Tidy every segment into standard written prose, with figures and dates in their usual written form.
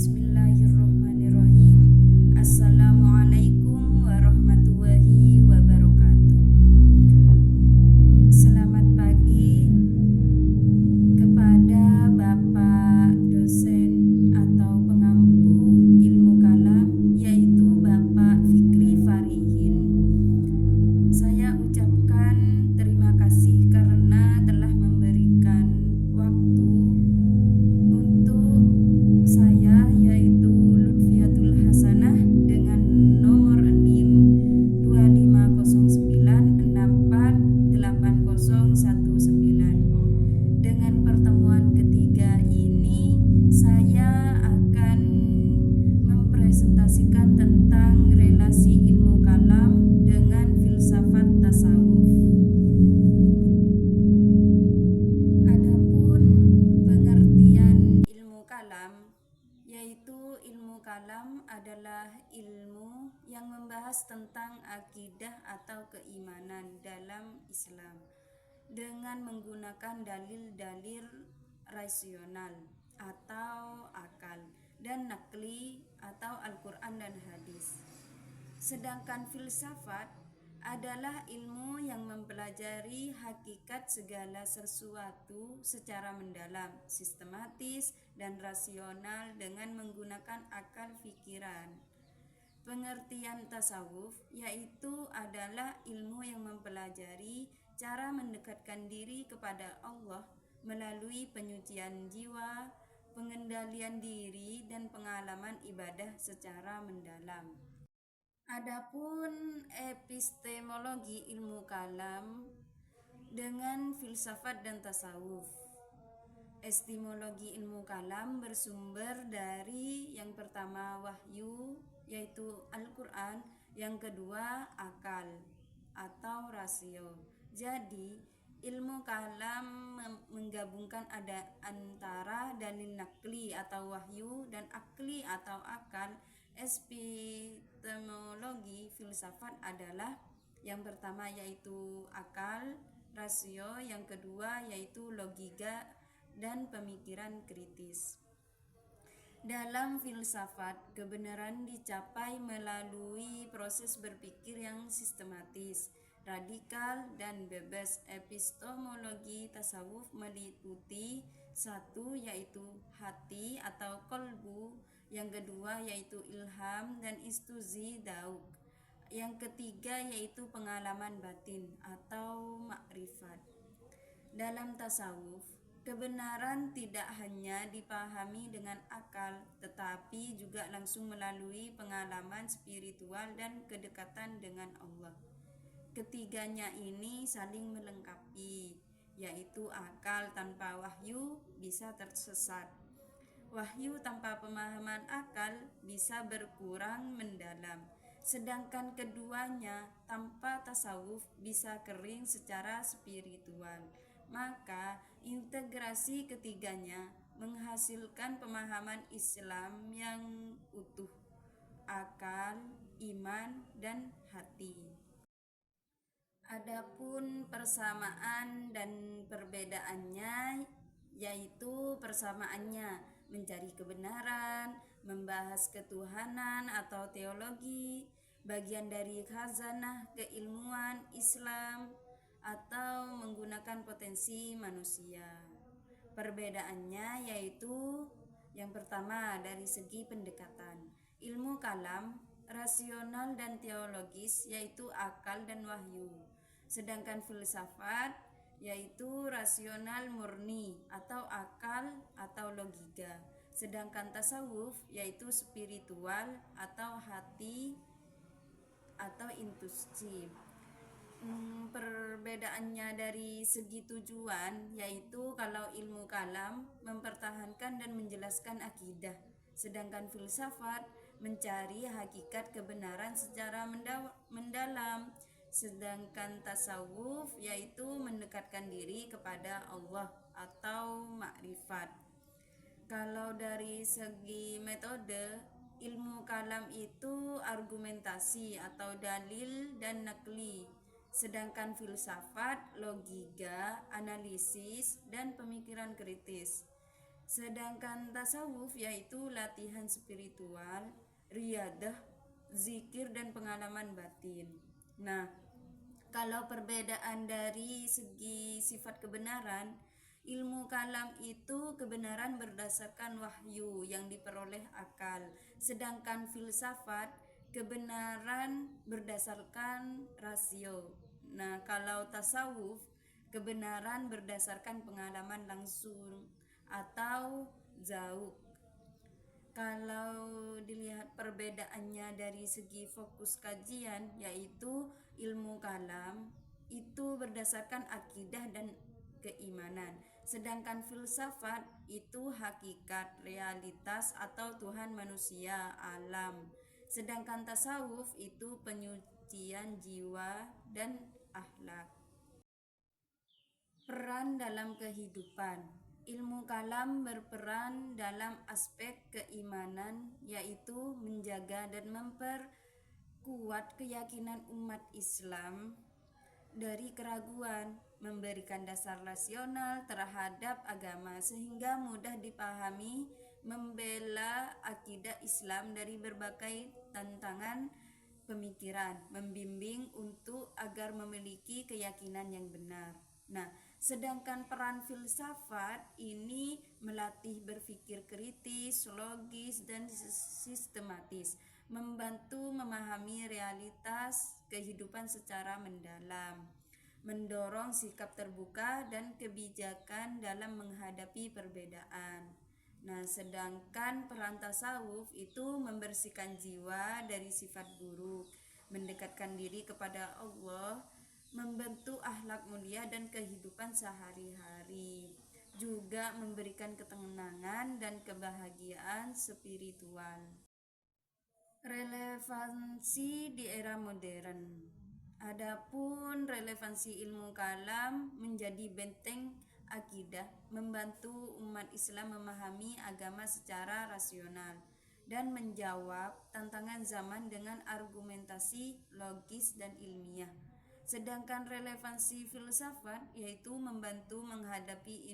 Bismillahirrahmanirrahim. Assalamualaikum warahmatullahi wabarakatuh. Selamat pagi kepada Bapak dosen atau pengampu ilmu kalam, yaitu Bapak Fikri Farihin. Saya ucapkan terima kasih karena telah memberikan waktu untuk saya, yaitu Lutfiatul Hasanah, dengan nomor NIM 2509648019. Dengan pertemuan ketiga ini, saya akan mempresentasikan tentang relasi ilmu kalam dengan filsafat tasawuf. Adapun pengertian ilmu kalam, yaitu ilmu kalam adalah ilmu yang membahas tentang akidah atau keimanan dalam Islam dengan menggunakan dalil-dalil rasional atau akal dan nakli atau Al-Quran dan hadis. Sedangkan filsafat adalah ilmu yang mempelajari hakikat segala sesuatu secara mendalam, sistematis, dan rasional dengan menggunakan akal pikiran. Pengertian tasawuf yaitu adalah ilmu yang mempelajari cara mendekatkan diri kepada Allah melalui penyucian jiwa, pengendalian diri, dan pengalaman ibadah secara mendalam. Adapun epistemologi ilmu kalam dengan filsafat dan tasawuf. Epistemologi ilmu kalam bersumber dari yang pertama wahyu, yaitu Al-Quran, yang kedua akal atau rasio. Jadi ilmu kalam menggabungkan antara dalil nakli atau wahyu dan akli atau akal. Epistemologi filsafat adalah yang pertama yaitu akal, rasio, yang kedua yaitu logika dan pemikiran kritis. Dalam filsafat, kebenaran dicapai melalui proses berpikir yang sistematis, radikal, dan bebas. Epistemologi tasawuf meliputi satu yaitu hati atau kolbu, yang kedua yaitu ilham dan istuzi dauk, yang ketiga yaitu pengalaman batin atau makrifat. Dalam tasawuf, kebenaran tidak hanya dipahami dengan akal, tetapi juga langsung melalui pengalaman spiritual dan kedekatan dengan Allah. Ketiganya ini saling melengkapi, yaitu akal tanpa wahyu bisa tersesat. Wahyu tanpa pemahaman akal bisa berkurang mendalam. Sedangkan keduanya tanpa tasawuf bisa kering secara spiritual. Maka integrasi ketiganya menghasilkan pemahaman Islam yang utuh, akal, iman, dan hati. Adapun persamaan dan perbedaannya, yaitu persamaannya mencari kebenaran, membahas ketuhanan atau teologi, bagian dari khazanah keilmuan Islam, atau menggunakan potensi manusia. Perbedaannya yaitu yang pertama dari segi pendekatan. Ilmu kalam rasional dan teologis, yaitu akal dan wahyu. Sedangkan filsafat yaitu rasional murni atau akal atau logika. Sedangkan tasawuf yaitu spiritual atau hati atau intuisi. Perbedaannya dari segi tujuan, yaitu kalau ilmu kalam mempertahankan dan menjelaskan akidah, sedangkan filsafat mencari hakikat kebenaran secara mendalam. Sedangkan tasawuf yaitu mendekatkan diri kepada Allah atau makrifat. Kalau dari segi metode, ilmu kalam itu argumentasi atau dalil dan nakli. Sedangkan filsafat logika, analisis, dan pemikiran kritis. Sedangkan tasawuf yaitu latihan spiritual, riyadah, zikir dan pengalaman batin. Nah, kalau perbedaan dari segi sifat kebenaran, ilmu kalam itu kebenaran berdasarkan wahyu yang diperoleh akal, sedangkan filsafat kebenaran berdasarkan rasio. Nah, kalau tasawuf kebenaran berdasarkan pengalaman langsung atau zauq. Kalau dilihat perbedaannya dari segi fokus kajian, yaitu ilmu kalam itu berdasarkan akidah dan keimanan, sedangkan filsafat itu hakikat, realitas atau Tuhan, manusia, alam, sedangkan tasawuf itu penyucian jiwa dan akhlak. Peran dalam kehidupan. Ilmu kalam berperan dalam aspek keimanan, yaitu menjaga dan memperkuat keyakinan umat Islam dari keraguan, memberikan dasar rasional terhadap agama sehingga mudah dipahami, membela akidah Islam dari berbagai tantangan pemikiran, membimbing untuk agar memiliki keyakinan yang benar. Nah, sedangkan peran filsafat ini melatih berpikir kritis, logis, dan sistematis, membantu memahami realitas kehidupan secara mendalam, mendorong sikap terbuka dan kebijakan dalam menghadapi perbedaan. Nah, sedangkan peran tasawuf itu membersihkan jiwa dari sifat buruk, mendekatkan diri kepada Allah, membentuk akhlak mulia dan kehidupan sehari-hari, juga memberikan ketenangan dan kebahagiaan spiritual. Relevansi di era modern. Adapun relevansi ilmu kalam menjadi benteng akidah, membantu umat Islam memahami agama secara rasional dan menjawab tantangan zaman dengan argumentasi logis dan ilmiah. Sedangkan relevansi filsafat yaitu membantu menghadapi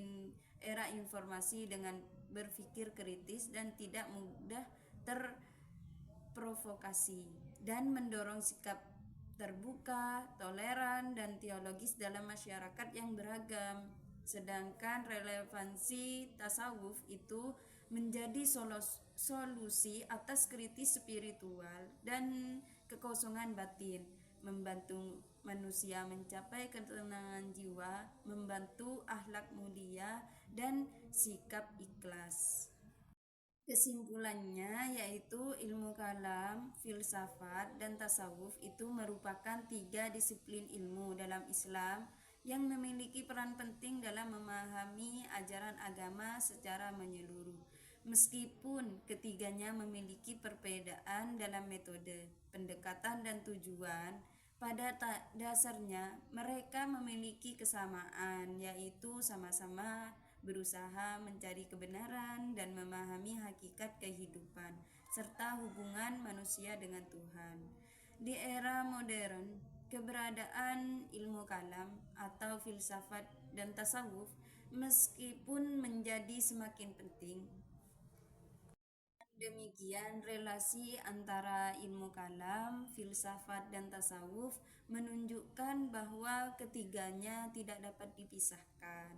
era informasi dengan berpikir kritis dan tidak mudah terprovokasi, dan mendorong sikap terbuka, toleran, dan teologis dalam masyarakat yang beragam. Sedangkan relevansi tasawuf itu menjadi solusi atas kritis spiritual dan kekosongan batin, membantu manusia mencapai ketenangan jiwa, membantu akhlak mulia dan sikap ikhlas. Kesimpulannya yaitu ilmu kalam, filsafat, dan tasawuf itu merupakan 3 disiplin ilmu dalam Islam yang memiliki peran penting dalam memahami ajaran agama secara menyeluruh. Meskipun ketiganya memiliki perbedaan dalam metode, pendekatan, dan tujuan, pada dasarnya mereka memiliki kesamaan, yaitu sama-sama berusaha mencari kebenaran dan memahami hakikat kehidupan serta hubungan manusia dengan Tuhan. Di era modern, keberadaan ilmu kalam atau filsafat dan tasawuf meskipun menjadi semakin penting, demikian relasi antara ilmu kalam, filsafat, dan tasawuf menunjukkan bahwa ketiganya tidak dapat dipisahkan,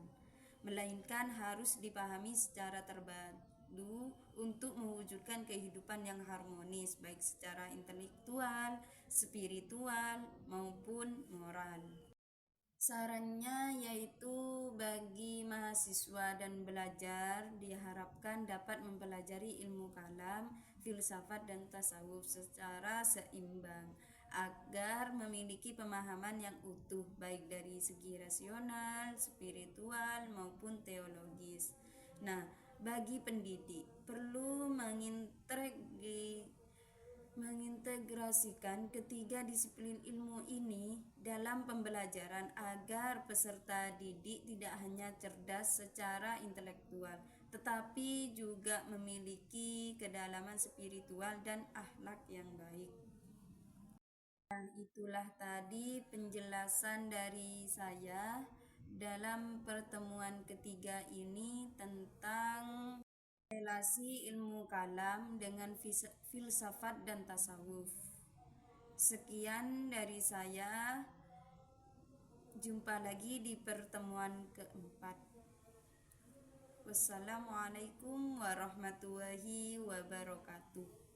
melainkan harus dipahami secara terpadu untuk mewujudkan kehidupan yang harmonis baik secara intelektual, spiritual, maupun moral. Sarannya yaitu bagi mahasiswa dan belajar diharapkan dapat mempelajari ilmu kalam, filsafat, dan tasawuf secara seimbang agar memiliki pemahaman yang utuh baik dari segi rasional, spiritual, maupun teologis. Nah, bagi pendidik perlu mengintegrasikan ketiga disiplin ilmu ini dalam pembelajaran agar peserta didik tidak hanya cerdas secara intelektual tetapi juga memiliki kedalaman spiritual dan akhlak yang baik. Nah, itulah tadi penjelasan dari saya dalam pertemuan ketiga ini tentang relasi ilmu kalam dengan filsafat dan tasawuf. Sekian dari saya. Jumpa lagi di pertemuan keempat. Wassalamualaikum warahmatullahi wabarakatuh.